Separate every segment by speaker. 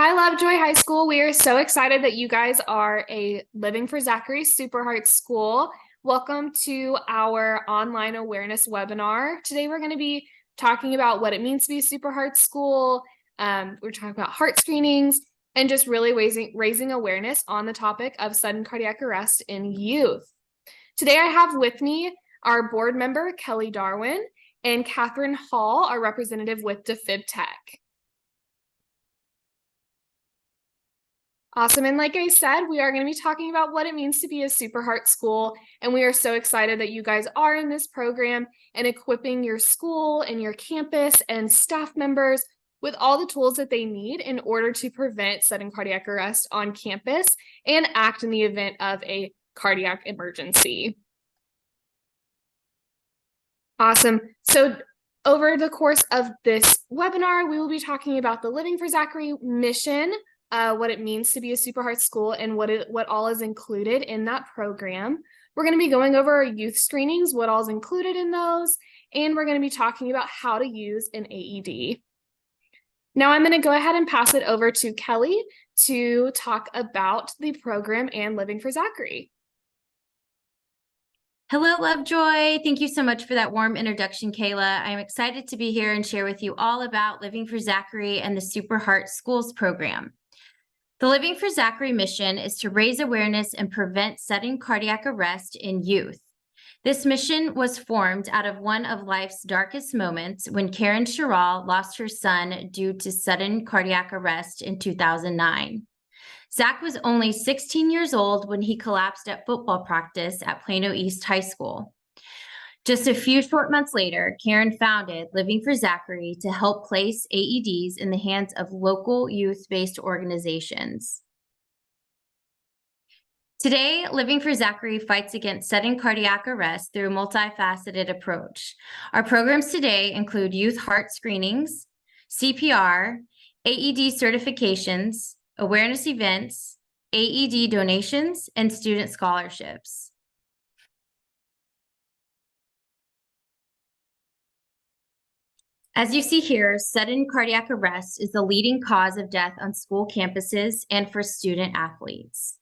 Speaker 1: Hi, Lovejoy High School. We are so excited that you guys are a Living for Zachary SuperHeart school. Welcome to our online awareness webinar. Today, we're going to be talking about what it means to be a SuperHeart school. We're talking about heart screenings and just really raising awareness on the topic of sudden cardiac arrest in youth. Today, I have with me our board member, Kelly Darwin, and Catherine Hall, our representative with DeFib Tech. Awesome. And like I said, we are going to be talking about what it means to be a SuperHeart school. And we are so excited that you guys are in this program and equipping your school and your campus and staff members with all the tools that they need in order to prevent sudden cardiac arrest on campus and act in the event of a cardiac emergency. Awesome. So over the course of this webinar, we will be talking about the Living for Zachary mission, what it means to be a SuperHeart school, and what all is included in that program. We're going to be going over our youth screenings, what all is included in those, and we're going to be talking about how to use an AED. Now I'm going to go ahead and pass it over to Kelly to talk about the program and Living for Zachary.
Speaker 2: Hello, Lovejoy. Thank you so much for that warm introduction, Kayla. I'm excited to be here and share with you all about Living for Zachary and the SuperHeart Schools program. The Living for Zachary mission is to raise awareness and prevent sudden cardiac arrest in youth. This mission was formed out of one of life's darkest moments when Karen Sherrill lost her son due to sudden cardiac arrest in 2009. Zach was only 16 years old when he collapsed at football practice at Plano East High School. Just a few short months later, Karen founded Living for Zachary to help place AEDs in the hands of local youth-based organizations. Today, Living for Zachary fights against sudden cardiac arrest through a multifaceted approach. Our programs today include youth heart screenings, CPR, AED certifications, awareness events, AED donations, and student scholarships. As you see here, sudden cardiac arrest is the leading cause of death on school campuses and for student athletes.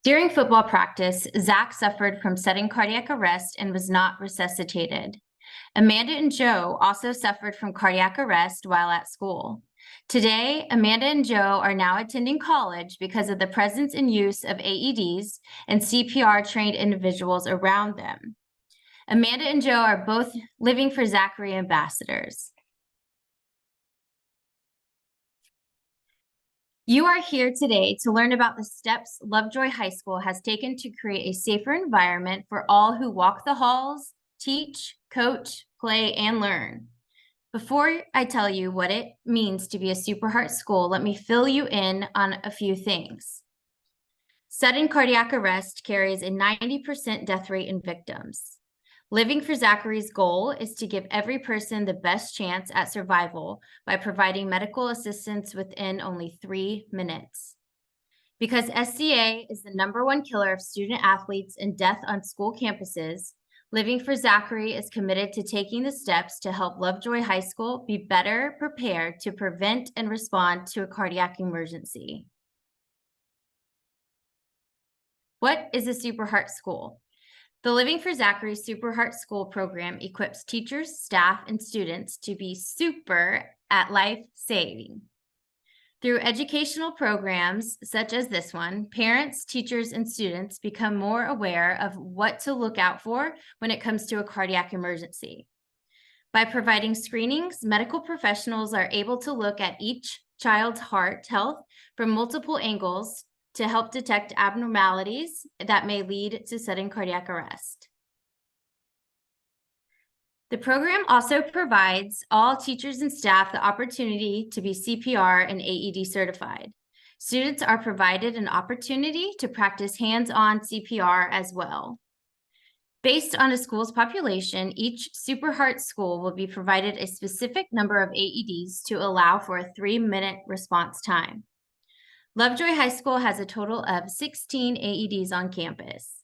Speaker 2: During football practice, Zach suffered from sudden cardiac arrest and was not resuscitated. Amanda and Joe also suffered from cardiac arrest while at school. Today, Amanda and Joe are now attending college because of the presence and use of AEDs and CPR-trained individuals around them. Amanda and Joe are both Living for Zachary ambassadors. You are here today to learn about the steps Lovejoy High School has taken to create a safer environment for all who walk the halls, teach, coach, play, and learn. Before I tell you what it means to be a SuperHeart school, let me fill you in on a few things. Sudden cardiac arrest carries a 90% death rate in victims. Living for Zachary's goal is to give every person the best chance at survival by providing medical assistance within only 3 minutes. Because SCA is the #1 killer of student athletes and death on school campuses, Living for Zachary is committed to taking the steps to help Lovejoy High School be better prepared to prevent and respond to a cardiac emergency. What is a SuperHeart school? The Living for Zachary SuperHeart School program equips teachers, staff, and students to be super at life-saving. Through educational programs such as this one, parents, teachers, and students become more aware of what to look out for when it comes to a cardiac emergency. By providing screenings, medical professionals are able to look at each child's heart health from multiple angles to help detect abnormalities that may lead to sudden cardiac arrest. The program also provides all teachers and staff the opportunity to be CPR and AED certified. Students are provided an opportunity to practice hands-on CPR as well. Based on a school's population, each SuperHeart school will be provided a specific number of AEDs to allow for a 3-minute response time. Lovejoy High School has a total of 16 AEDs on campus.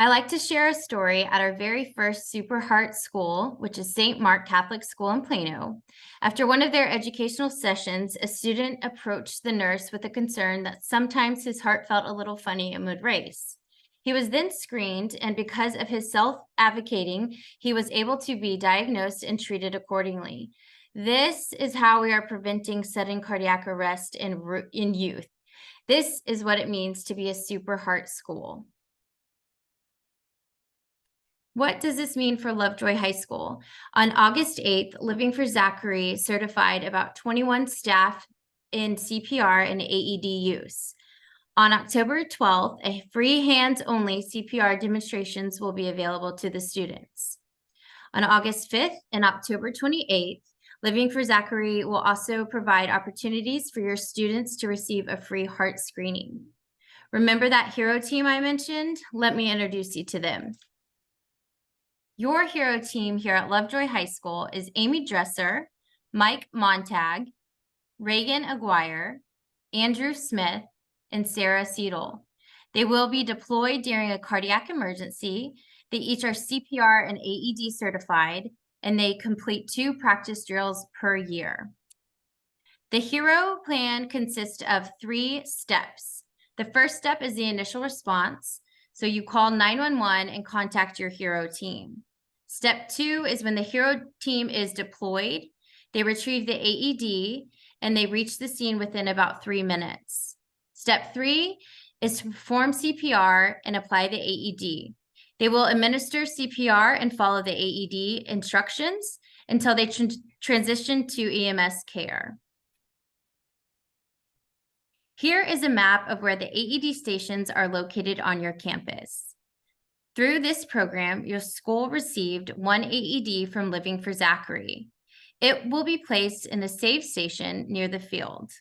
Speaker 2: I like to share a story at our very first SuperHeart school, which is St. Mark Catholic School in Plano. After one of their educational sessions, a student approached the nurse with a concern that sometimes his heart felt a little funny and would race. He was then screened, and because of his self-advocating, he was able to be diagnosed and treated accordingly. This is how we are preventing sudden cardiac arrest in youth. This is what it means to be a SuperHeart school. What does this mean for Lovejoy High School? On August 8th, Living for Zachary certified about 21 staff in CPR and AED use. On October 12th, a free hands-only CPR demonstrations will be available to the students. On August 5th and October 28th, Living for Zachary will also provide opportunities for your students to receive a free heart screening. Remember that hero team I mentioned? Let me introduce you to them. Your hero team here at Lovejoy High School is Amy Dresser, Mike Montag, Reagan Aguirre, Andrew Smith, and Sarah Seidel. They will be deployed during a cardiac emergency. They each are CPR and AED certified, and they complete 2 practice drills per year. The hero plan consists of 3 steps. The first step is the initial response. So you call 911 and contact your hero team. Step 2 is when the hero team is deployed, they retrieve the AED and they reach the scene within about 3 minutes. Step 3 is to perform CPR and apply the AED. They will administer CPR and follow the AED instructions until they transition to EMS care. Here is a map of where the AED stations are located on your campus. Through this program, your school received 1 AED from Living for Zachary. It will be placed in the safe station near the field.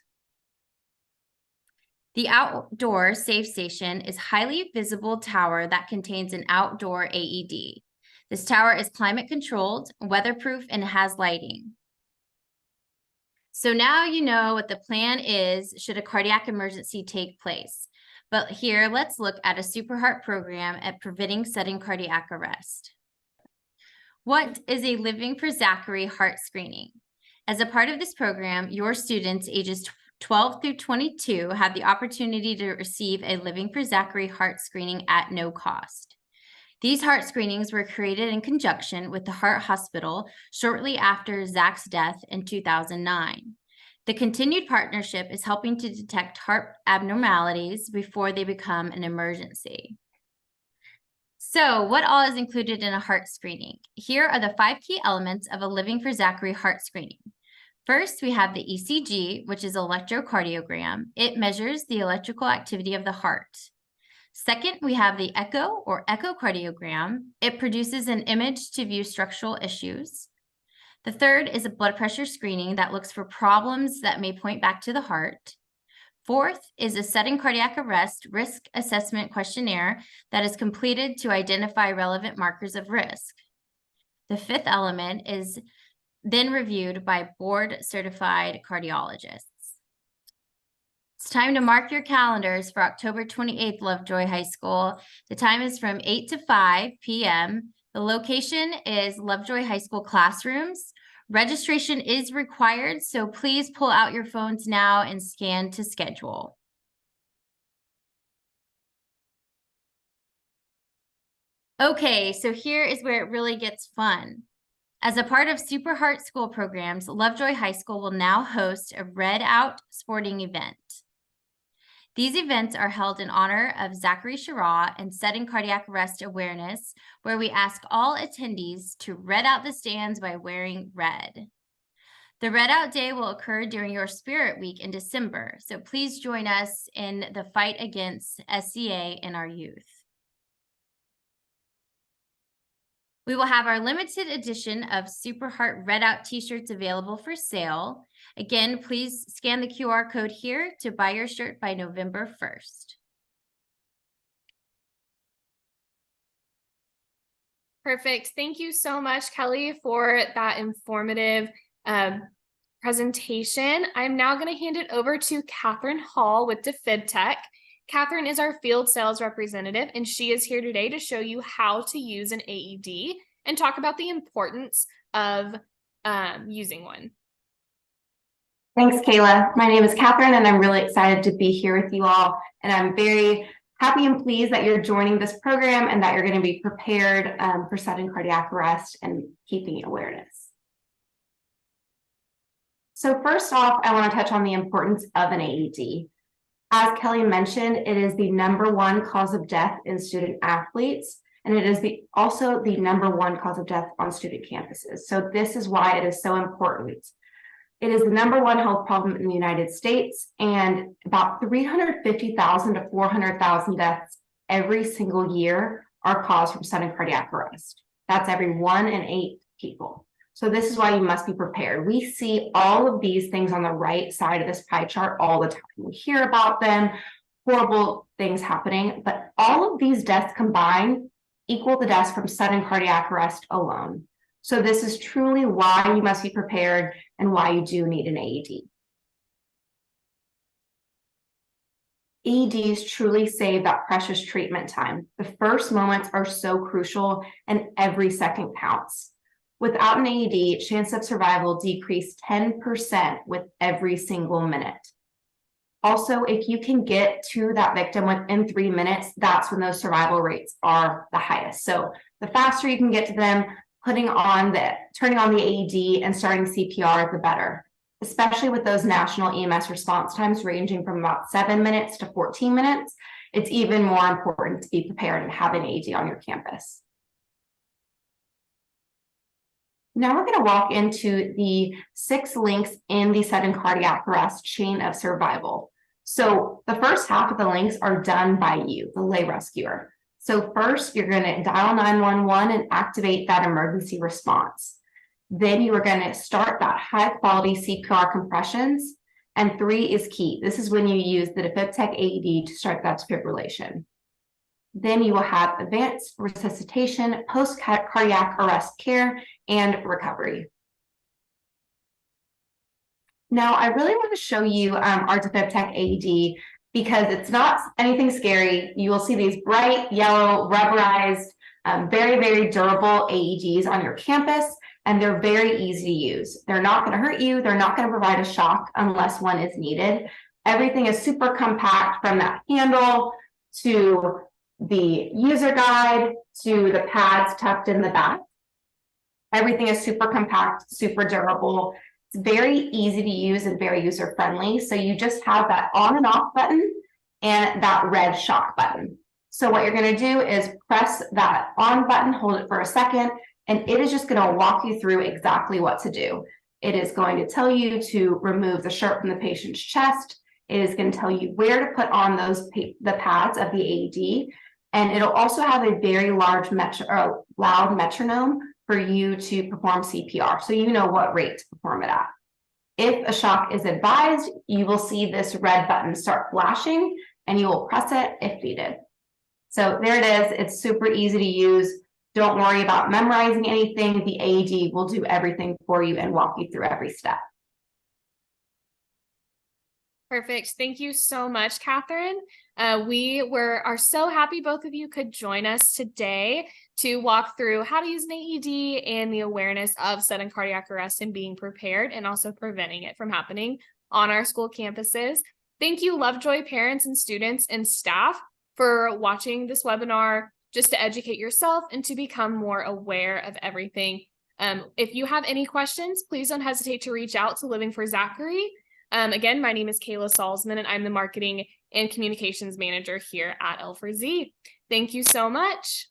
Speaker 2: The outdoor safe station is a highly visible tower that contains an outdoor AED. This tower is climate controlled, weatherproof, and has lighting. So now you know what the plan is should a cardiac emergency take place. But here, let's look at a SuperHeart program at preventing sudden cardiac arrest. What is a Living for Zachary heart screening? As a part of this program, your students ages 12 through 22 have the opportunity to receive a Living for Zachary heart screening at no cost. These heart screenings were created in conjunction with the Heart Hospital shortly after Zach's death in 2009. The continued partnership is helping to detect heart abnormalities before they become an emergency. So, what all is included in a heart screening? Here are the 5 key elements of a Living for Zachary heart screening. First, we have the ECG, which is electrocardiogram. It measures the electrical activity of the heart. Second, we have the echo or echocardiogram. It produces an image to view structural issues. The third is a blood pressure screening that looks for problems that may point back to the heart. Fourth is a sudden cardiac arrest risk assessment questionnaire that is completed to identify relevant markers of risk. The fifth element is then reviewed by board-certified cardiologists. It's time to mark your calendars for October 28th, Lovejoy High School. The time is from 8 to 5 p.m. The location is Lovejoy High School classrooms. Registration is required, so please pull out your phones now and scan to schedule. Okay, so here is where it really gets fun. As a part of SuperHeart school programs, Lovejoy High School will now host a Red Out sporting event. These events are held in honor of Zachary Shira and sudden cardiac arrest awareness, where we ask all attendees to red out the stands by wearing red. The Red Out Day will occur during your Spirit Week in December, so please join us in the fight against SCA in our youth. We will have our limited edition of SuperHeart Red Out t-shirts available for sale. Again, please scan the QR code here to buy your shirt by November 1st.
Speaker 1: Perfect. Thank you so much, Kelly, for that informative presentation. I'm now going to hand it over to Catherine Hall with DefibTech. Catherine is our field sales representative, and she is here today to show you how to use an AED and talk about the importance of using one.
Speaker 3: Thanks, Kayla. My name is Catherine, and I'm really excited to be here with you all. And I'm very happy and pleased that you're joining this program and that you're going to be prepared for sudden cardiac arrest and keeping awareness. So first off, I want to touch on the importance of an AED. As Kelly mentioned, it is the #1 cause of death in student athletes, and it is also the #1 cause of death on student campuses. So this is why it is so important. It is the #1 health problem in the United States, and about 350,000 to 400,000 deaths every single year are caused from sudden cardiac arrest. That's every 1 in 8 people. So this is why you must be prepared. We see all of these things on the right side of this pie chart all the time. We hear about them, horrible things happening, but all of these deaths combined equal the deaths from sudden cardiac arrest alone. So this is truly why you must be prepared and why you do need an AED. AEDs truly save that precious treatment time. The first moments are so crucial and every second counts. Without an AED, chance of survival decreased 10% with every single minute. Also, if you can get to that victim within 3 minutes, that's when those survival rates are the highest. So the faster you can get to them, turning on the AED and starting CPR, the better, especially with those national EMS response times ranging from about 7 minutes to 14 minutes. It's even more important to be prepared and have an AED on your campus. Now we're going to walk into the 6 links in the sudden cardiac arrest chain of survival. So the first half of the links are done by you, the lay rescuer. So first, you're going to dial 911 and activate that emergency response. Then you are going to start that high-quality CPR compressions. And 3 is key. This is when you use the DefibTech AED to start that defibrillation. Then you will have advanced resuscitation, post-cardiac arrest care, and recovery. Now, I really want to show you our DefibTech AED because it's not anything scary. You will see these bright yellow rubberized, very, very durable AEDs on your campus, and they're very easy to use. They're not going to hurt you. They're not going to provide a shock unless one is needed. Everything is super compact, from that handle to the user guide to the pads tucked in the back. Everything is super compact, super durable. It's very easy to use and very user friendly. So you just have that on and off button and that red shock button. So what you're going to do is press that on button, hold it for a second, and it is just going to walk you through exactly what to do. It is going to tell you to remove the shirt from the patient's chest. It is going to tell you where to put on the pads of the AED. And it'll also have a very loud metronome for you to perform CPR, so you know what rate to perform it at. If a shock is advised, you will see this red button start flashing, and you will press it if needed. So there it is. It's super easy to use. Don't worry about memorizing anything. The AED will do everything for you and walk you through every step.
Speaker 1: Perfect. Thank you so much, Catherine. We are so happy both of you could join us today to walk through how to use an AED and the awareness of sudden cardiac arrest and being prepared and also preventing it from happening on our school campuses. Thank you, Lovejoy parents and students and staff, for watching this webinar just to educate yourself and to become more aware of everything. If you have any questions, please don't hesitate to reach out to Living for Zachary. Again, my name is Kayla Salzman, and I'm the Marketing and Communications Manager here at L4Z. Thank you so much.